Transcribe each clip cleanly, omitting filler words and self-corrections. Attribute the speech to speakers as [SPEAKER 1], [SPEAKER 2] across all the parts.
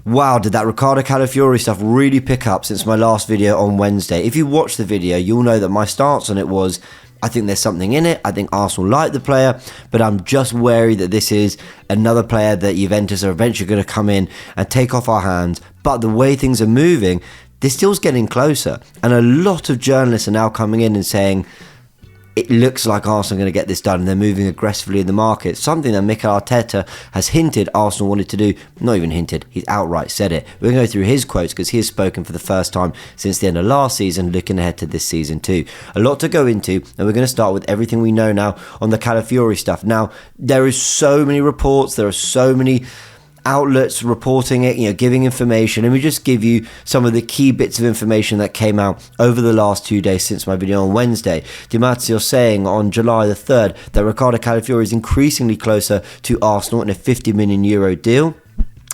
[SPEAKER 1] Wow, did that Riccardo Calafiori stuff really pick up since my last video on Wednesday? If you watched the video, you'll know that my stance on it was, I think there's something in it. I think Arsenal like the player, but I'm just wary that this is another player that Juventus are eventually going to come in and take off our hands. But the way things are moving, this deal's getting closer. And a lot of journalists are now coming in and saying, it looks like Arsenal are going to get this done, and they're moving aggressively in the market. Something that Mikel Arteta has hinted Arsenal wanted to do. Not even hinted, he's outright said it. We're going to go through his quotes because he has spoken for the first time since the end of last season, looking ahead to this season too. A lot to go into, and we're going to start with everything we know now on the Calafiori stuff. Now, there is so many reports, there are so many outlets reporting it, giving information. Let me just give you some of the key bits of information that came out over the last 2 days since my video on Wednesday. Di Marzio saying on July the 3rd that Riccardo Calafiori is increasingly closer to Arsenal in a €50 million deal.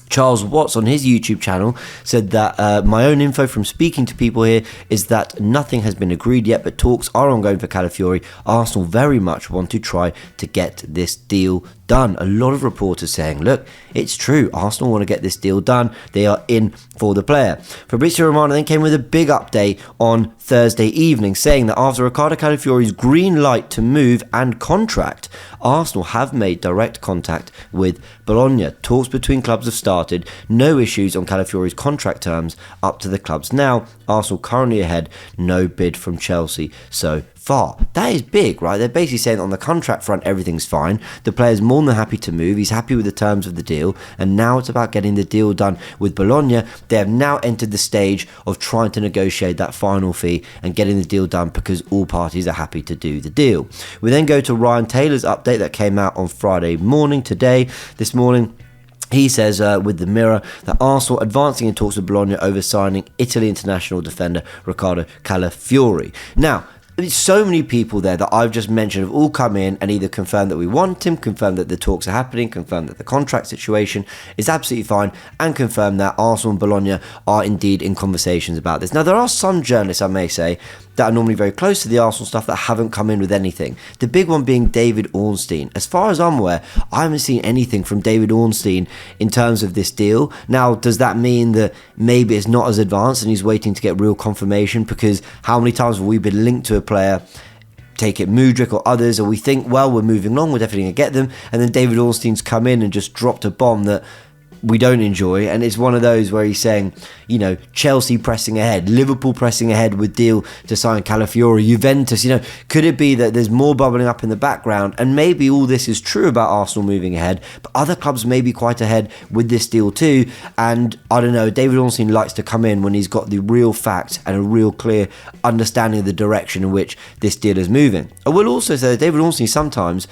[SPEAKER 1] Charles Watts on his YouTube channel said that my own info from speaking to people here is that nothing has been agreed yet, but talks are ongoing for Calafiori. Arsenal very much want to try to get this deal done. A lot of reporters saying, look, it's true, Arsenal want to get this deal done, they are in for the player. Fabrizio Romano then came with a big update on Thursday evening, saying that after Riccardo Calafiori's green light to move and contract, Arsenal have made direct contact with Bologna. Talks between clubs have started, no issues on Calafiori's contract terms up to the clubs now. Arsenal currently ahead, no bid from Chelsea so far. That is big, right? They're basically saying that on the contract front, everything's fine. The player's more than happy to move. He's happy with the terms of the deal. And now it's about getting the deal done with Bologna. They have now entered the stage of trying to negotiate that final fee and getting the deal done because all parties are happy to do the deal. We then go to Ryan Taylor's update that came out on Friday morning, this morning. He says with the Mirror that Arsenal advancing in talks with Bologna over signing Italy international defender Riccardo Calafiori. Now, there's so many people there that I've just mentioned have all come in and either confirmed that we want him, confirmed that the talks are happening, confirmed that the contract situation is absolutely fine, and confirmed that Arsenal and Bologna are indeed in conversations about this. Now, there are some journalists, I may say, that are normally very close to the Arsenal stuff that haven't come in with anything. The big one being David Ornstein. As far as I'm aware, I haven't seen anything from David Ornstein in terms of this deal. Now, does that mean that maybe it's not as advanced and he's waiting to get real confirmation? Because how many times have we been linked to a player, take it Mudryk or others, or we think, well, we're moving along, we're definitely going to get them, and then David Ornstein's come in and just dropped a bomb that we don't enjoy. And it's one of those where he's saying, Chelsea pressing ahead, Liverpool pressing ahead with deal to sign Calafiori, Juventus, could it be that there's more bubbling up in the background, and maybe all this is true about Arsenal moving ahead, but other clubs may be quite ahead with this deal too? And I don't know, David Ornstein likes to come in when he's got the real facts and a real clear understanding of the direction in which this deal is moving. I will also say that David Ornstein sometimes,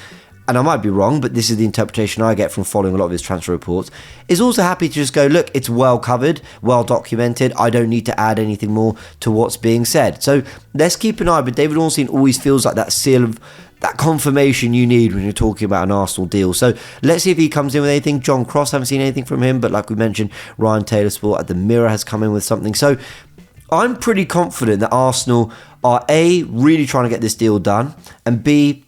[SPEAKER 1] and I might be wrong, but this is the interpretation I get from following a lot of his transfer reports, is also happy to just go, look, it's well covered, well documented, I don't need to add anything more to what's being said. So let's keep an eye, but David Ornstein always feels like that seal of that confirmation you need when you're talking about an Arsenal deal. So let's see if he comes in with anything. John Cross, haven't seen anything from him, but like we mentioned, Ryan Taylor Sport at the Mirror has come in with something. So I'm pretty confident that Arsenal are A, really trying to get this deal done, and B,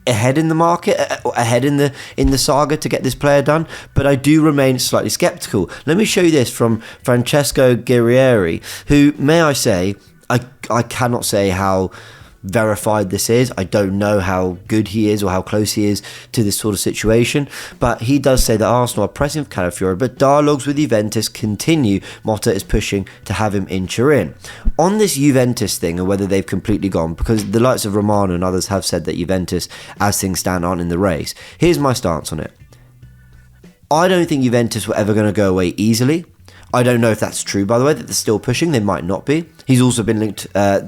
[SPEAKER 1] ahead in the market, ahead in the saga to get this player done, but I do remain slightly sceptical. Let me show you this from Francesco Guerrieri, who, may I say, I cannot say how verified this is. I don't know how good he is or how close he is to this sort of situation, but he does say that Arsenal are pressing for Calafiori, but dialogues with Juventus continue. Motta is pushing to have him in Turin. On this Juventus thing, and whether they've completely gone, because the likes of Romano and others have said that Juventus, as things stand, aren't in the race. Here's my stance on it. I don't think Juventus were ever going to go away easily. I don't know if that's true, by the way, that they're still pushing. They might not be. He's also been linked,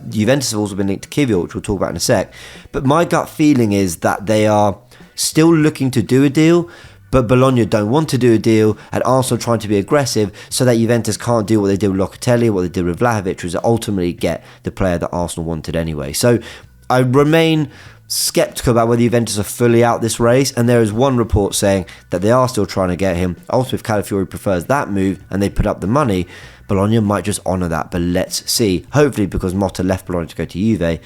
[SPEAKER 1] Juventus have also been linked to Kiwior, which we'll talk about in a sec. But my gut feeling is that they are still looking to do a deal, but Bologna don't want to do a deal, and Arsenal trying to be aggressive so that Juventus can't do what they did with Locatelli, what they did with Vlahovic, was to ultimately get the player that Arsenal wanted anyway. So I remain sceptical about whether Juventus are fully out this race, and there is one report saying that they are still trying to get him. Also, if Calafiori prefers that move and they put up the money, Bologna might just honour that, but let's see. Hopefully, because Motta left Bologna to go to Juve,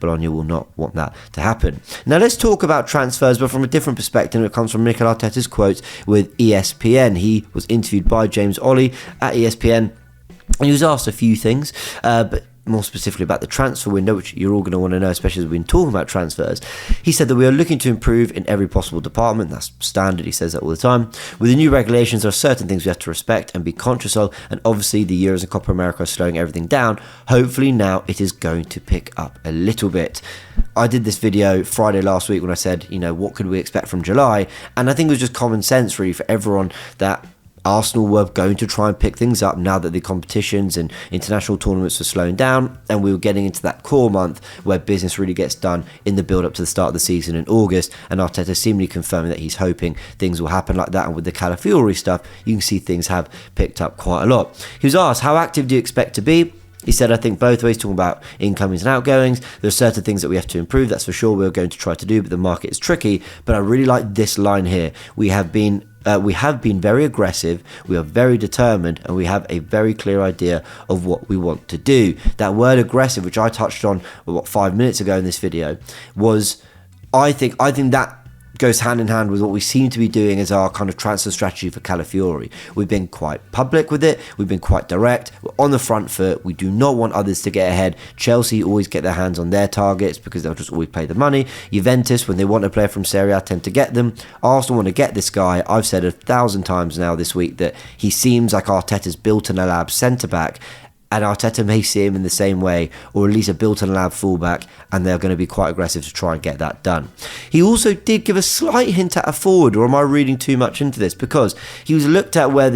[SPEAKER 1] Bologna will not want that to happen. Now let's talk about transfers, but from a different perspective. It comes from Mikel Arteta's quotes with ESPN. He was interviewed by James Ollie at ESPN, and he was asked a few things, but more specifically about the transfer window, which you're all going to want to know, especially as we've been talking about transfers. He said that we are looking to improve in every possible department. That's standard. He says that all the time. With the new regulations, there are certain things we have to respect and be conscious of, and obviously the Euros and Copa America are slowing everything down. Hopefully now it is going to pick up a little bit. I did this video Friday last week when I said, what could we expect from July? And I think it was just common sense really for everyone that Arsenal were going to try and pick things up now that the competitions and international tournaments were slowing down, and we were getting into that core month where business really gets done in the build-up to the start of the season in August, and Arteta seemingly confirming that he's hoping things will happen like that. And with the Calafiori stuff, you can see things have picked up quite a lot. He was asked, how active do you expect to be? He said, I think both ways, talking about incomings and outgoings. There are certain things that we have to improve, that's for sure, we're going to try to do, but the market is tricky. But I really like this line here. We have been very aggressive, we are very determined, and we have a very clear idea of what we want to do. That word aggressive, which I touched on 5 minutes ago in this video, was I think that goes hand in hand with what we seem to be doing as our kind of transfer strategy for Calafiori. We've been quite public with it, we've been quite direct, we're on the front foot, we do not want others to get ahead. Chelsea always get their hands on their targets because they'll just always pay the money. Juventus, when they want a player from Serie A, tend to get them. Arsenal want to get this guy. I've said 1,000 times now this week that he seems like Arteta's built-in a lab centre-back, and Arteta may see him in the same way, or at least a built-in lab fullback, and they're going to be quite aggressive to try and get that done. He also did give a slight hint at a forward, or am I reading too much into this? Because he was looked at where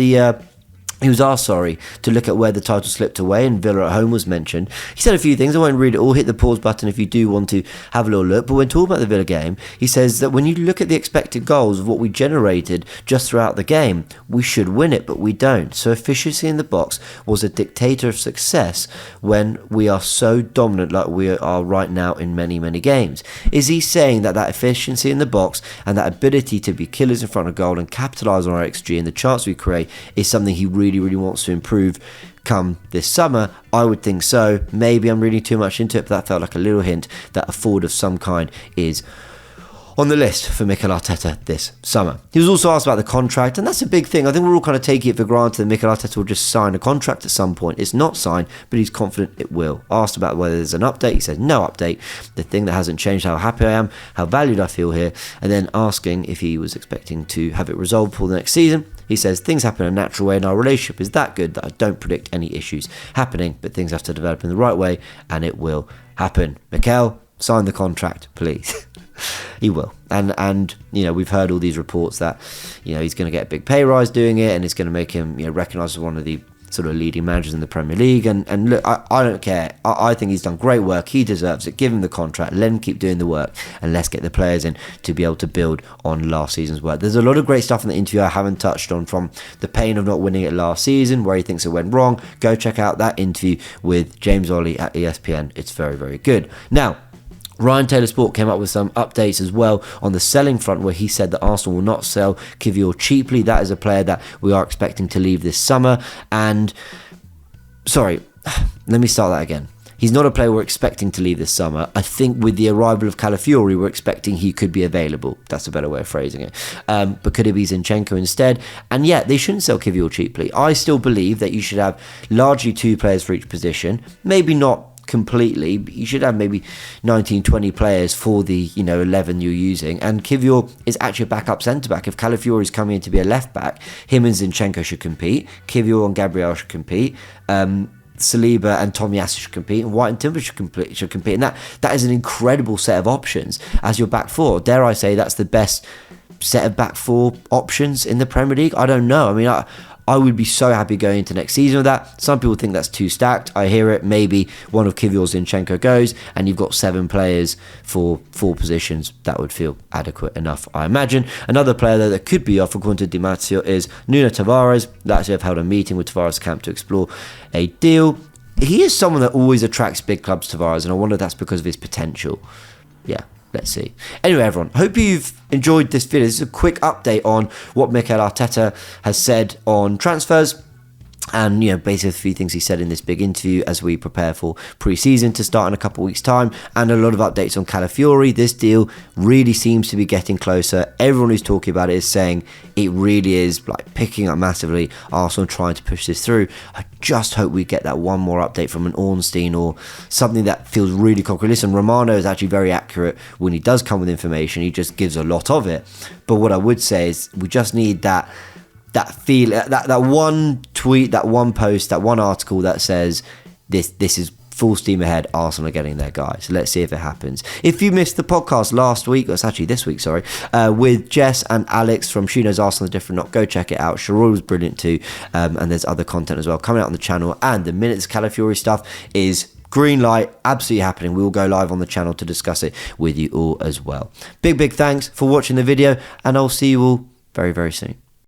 [SPEAKER 1] he was asked, to look at where the title slipped away, and Villa at home was mentioned. He said a few things. I won't read it all. Hit the pause button if you do want to have a little look. But when talking about the Villa game, he says that when you look at the expected goals of what we generated just throughout the game, we should win it, but we don't. So efficiency in the box was a dictator of success when we are so dominant like we are right now in many, many games. Is he saying that efficiency in the box and that ability to be killers in front of goal and capitalise on our XG and the chance we create is something he really wants to improve come this summer? I would think so. Maybe I'm reading too much into it, but that felt like a little hint that a forward of some kind is on the list for Mikel Arteta this summer. He was also asked about the contract, and that's a big thing. I think we're all kind of taking it for granted that Mikel Arteta will just sign a contract at some point. It's not signed, but he's confident it will. Asked about whether there's an update, he says no update. The thing that hasn't changed, how happy I am, how valued I feel here, and then asking if he was expecting to have it resolved for the next season. He says things happen in a natural way and our relationship is that good that I don't predict any issues happening, but things have to develop in the right way and it will happen. Mikel, sign the contract, please. He will. And we've heard all these reports that, he's going to get a big pay rise doing it, and it's going to make him, recognised as one of the sort of leading managers in the Premier League. And look, I don't care. I think he's done great work. He deserves it. Give him the contract. Let him keep doing the work, and let's get the players in to be able to build on last season's work. There's a lot of great stuff in the interview I haven't touched on, from the pain of not winning it last season, where he thinks it went wrong. Go check out that interview with James Ollie at ESPN. It's very, very good. Now, Ryan Taylor Sport came up with some updates as well on the selling front, where he said that Arsenal will not sell Kiwior cheaply. That is a player that we are expecting to leave this summer. And, let me start that again. He's not a player we're expecting to leave this summer. I think with the arrival of Calafiori, we're expecting he could be available. That's a better way of phrasing it. But could it be Zinchenko instead? And yeah, they shouldn't sell Kiwior cheaply. I still believe that you should have largely 2 players for each position. Maybe not completely, but you should have maybe 19, 20 players for the 11 you're using. And Kiwior is actually a backup centre-back. If Calafiori is coming in to be a left-back, him and Zinchenko should compete. Kiwior and Gabriel should compete. Saliba and Tomiyasu should compete, and White and Timber should compete, and that is an incredible set of options as your back four. Dare I say that's the best set of back four options in the Premier League? I don't know. I mean, I would be so happy going into next season with that. Some people think that's too stacked. I hear it. Maybe one of Kiwior, Zinchenko goes, and you've got 7 players for 4 positions. That would feel adequate enough, I imagine. Another player though that could be off, according to Di Marzio, is Nuno Tavares. Lazio have held a meeting with Tavares' camp to explore a deal. He is someone that always attracts big clubs, Tavares, and I wonder if that's because of his potential. Yeah. Let's see. Anyway, everyone, hope you've enjoyed this video. This is a quick update on what Mikel Arteta has said on transfers. And, basically a few things he said in this big interview as we prepare for pre-season to start in a couple of weeks' time, and a lot of updates on Calafiori. This deal really seems to be getting closer. Everyone who's talking about it is saying it really is like picking up massively. Arsenal trying to push this through. I just hope we get that one more update from an Ornstein or something that feels really concrete. Listen, Romano is actually very accurate when he does come with information. He just gives a lot of it. But what I would say is we just need that one tweet, that one post, that one article that says this is full steam ahead, Arsenal are getting their guy. So let's see if it happens. If you missed the podcast last week, or it's actually this week, sorry, with Jess and Alex from She Knows Arsenal is Different Not, go check it out. Sharoy was brilliant too, and there's other content as well coming out on the channel. And the minute this Calafiori stuff is green light, absolutely happening, we will go live on the channel to discuss it with you all as well. Big thanks for watching the video, and I'll see you all very, very soon.